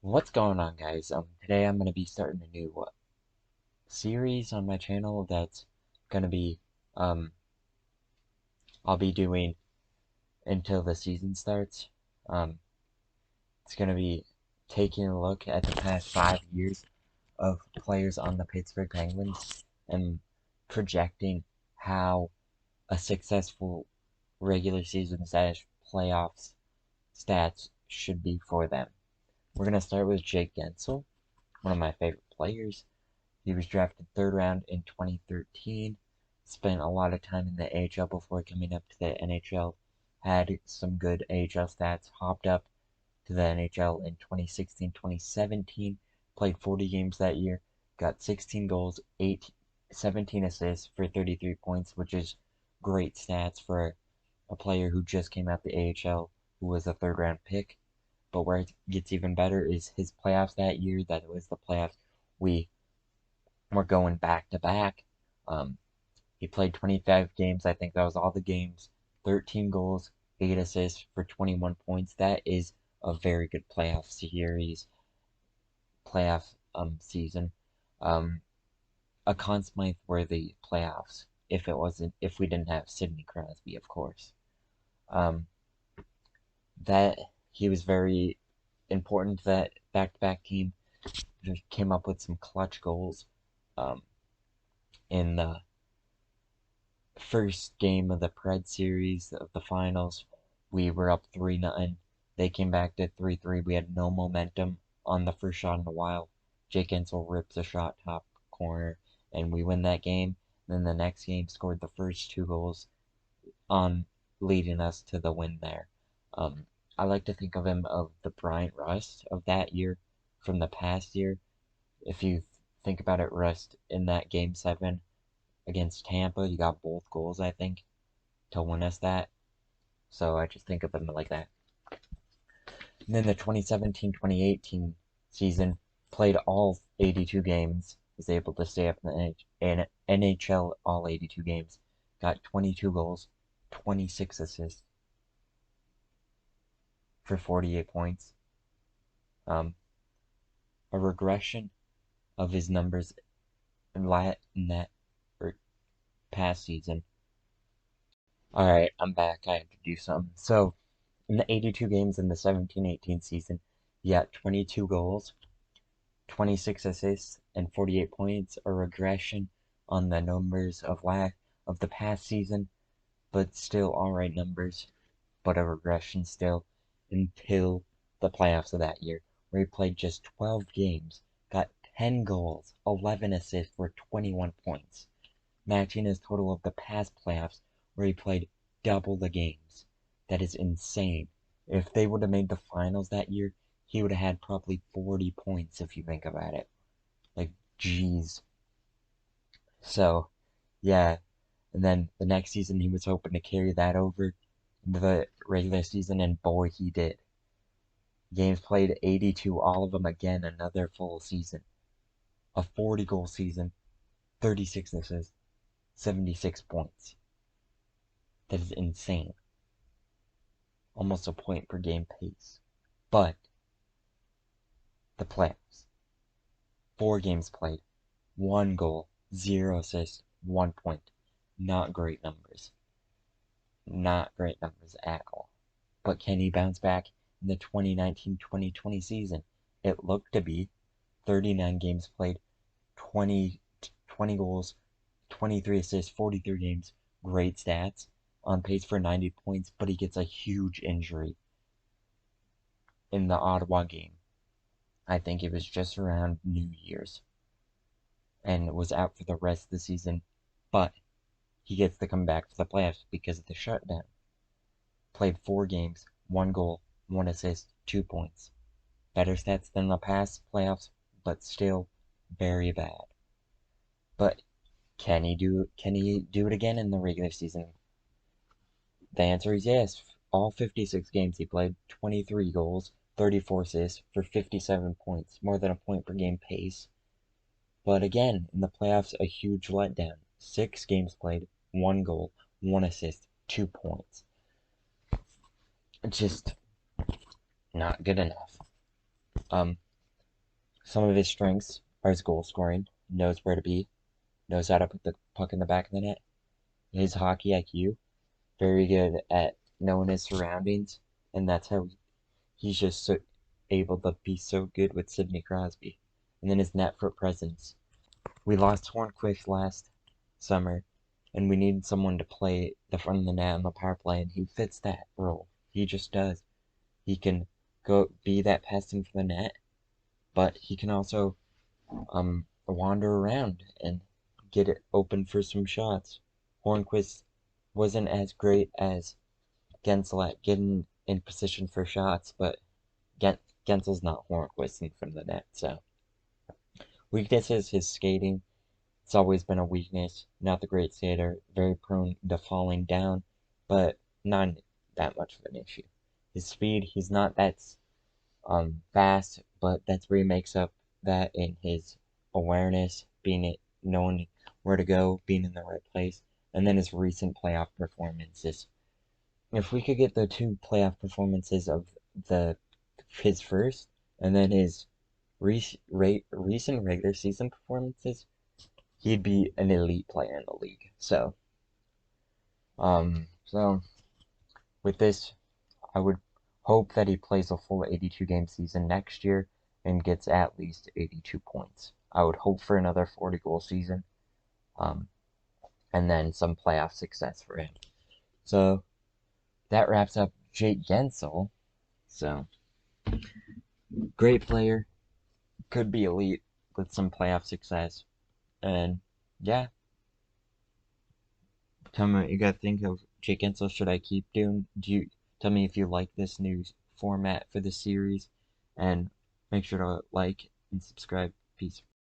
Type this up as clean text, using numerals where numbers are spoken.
What's going on, guys? Today I'm gonna be starting a new series on my channel that's gonna be um I'll be doing until the season starts. Um, it's gonna be taking a look at the past 5 years of players on the Pittsburgh Penguins and projecting how a successful regular season slash playoffs stats should be for them. We're gonna start with Jake Guentzel, one of my favorite players. He was drafted third round in 2013, spent a lot of time in the AHL before coming up to the NHL, had some good AHL stats, hopped up to the NHL in 2016-2017, played 40 games that year, got 16 goals, 17 assists for 33 points, which is great stats for a player who just came out the AHL, who was a third round pick. But where it gets even better is his playoffs that year. That was the playoffs we were going back to back. Um, he played 25 games. I think that was all the games. 13 goals, 8 assists for 21 points. That is a very good playoff series, playoff season. Um, a Conn Smythe worthy playoffs if we didn't have Sidney Crosby, of course. Um, that he was very important to that back-to-back team. Just came up with some clutch goals um, in the first game of the Pred series of the finals. We were up 3-0. They came back to 3-3. We had no momentum on the first shot in a while. Jake Guentzel rips a shot top corner, and we win that game. Then the next game scored the first two goals on leading us to the win there. I like to think of him of the Bryant Rust of that year from the past year. If you think about it, Rust in that game 7 against Tampa, you got both goals, I think, to win us that. So I just think of him like that. And then the 2017-2018 season, played all 82 games, was able to stay up in the NHL all 82 games, got 22 goals, 26 assists for 48 points. A regression of his numbers in that or past season. Alright, I'm back. I had to do something. So, in the 82 games in the 17-18 season, he got 22 goals, 26 assists, and 48 points, a regression on the numbers of the past season, but still alright numbers, but a regression still until the playoffs of that year, where he played just 12 games, got 10 goals, 11 assists for 21 points, matching his total of the past playoffs, where he played double the games. That is insane. If they would have made the finals that year, he would have had probably 40 points if you think about it. Like, jeez. So, yeah. And then the next season, he was hoping to carry that over into the regular season, and boy, he did. Games played 82, all of them again, another full season. A 40-goal season, 36 assists, 76 points. That is insane. Almost a point per game pace. But the playoffs. 4 games played, 1 goal, 0 assists, 1 point. Not great numbers. Not great numbers at all. But can he bounce back in the 2019-2020 season? It looked to be. 39 games played, 20 goals, 23 assists, 43 games. Great stats. On pace for 90 points, but he gets a huge injury in the Ottawa game. I think it was just around New Year's, and was out for the rest of the season, but he gets to come back for the playoffs because of the shutdown. Played 4 games, 1 goal, 1 assist, 2 points. Better stats than the past playoffs, but still very bad. But can he do it again in the regular season? The answer is yes. All 56 games he played, 23 goals, 34 assists for 57 points, more than a point per game pace. But again, in the playoffs, a huge letdown. 6 games played, 1 goal, 1 assist, 2 points. Just not good enough. Some of his strengths are his goal scoring, knows where to be, knows how to put the puck in the back of the net. His hockey IQ, very good at knowing his surroundings, and that's how he's just so able to be so good with Sidney Crosby. And then his net foot presence. We lost Hornquist last summer, and we needed someone to play the front of the net on the power play, and he fits that role. He just does. He can go be that passing for the net, but he can also wander around and get it open for some shots. Hornquist wasn't as great as Guentzel at getting in position for shots, but Guentzel's not Hornquist in front of the net, so. Weakness is his skating. It's always been a weakness. Not the great skater, very prone to falling down, but not that much of an issue. His speed, he's not that fast, but that's where he makes up that in his awareness, being it, knowing where to go, being in the right place, and then his recent playoff performances. If we could get the two playoff performances of the his first and then his recent regular season performances, he'd be an elite player in the league. So with this, I would hope that he plays a full 82 game season next year and gets at least 82 points. I would hope for another 40 goal season, um, and then some playoff success for him. So that wraps up Jake Guentzel. So great player, could be elite with some playoff success, and yeah. Tell me what you gotta think of Jake Guentzel. Should I keep doing? Do you tell me if you like this new format for the series, and make sure to like and subscribe. Peace.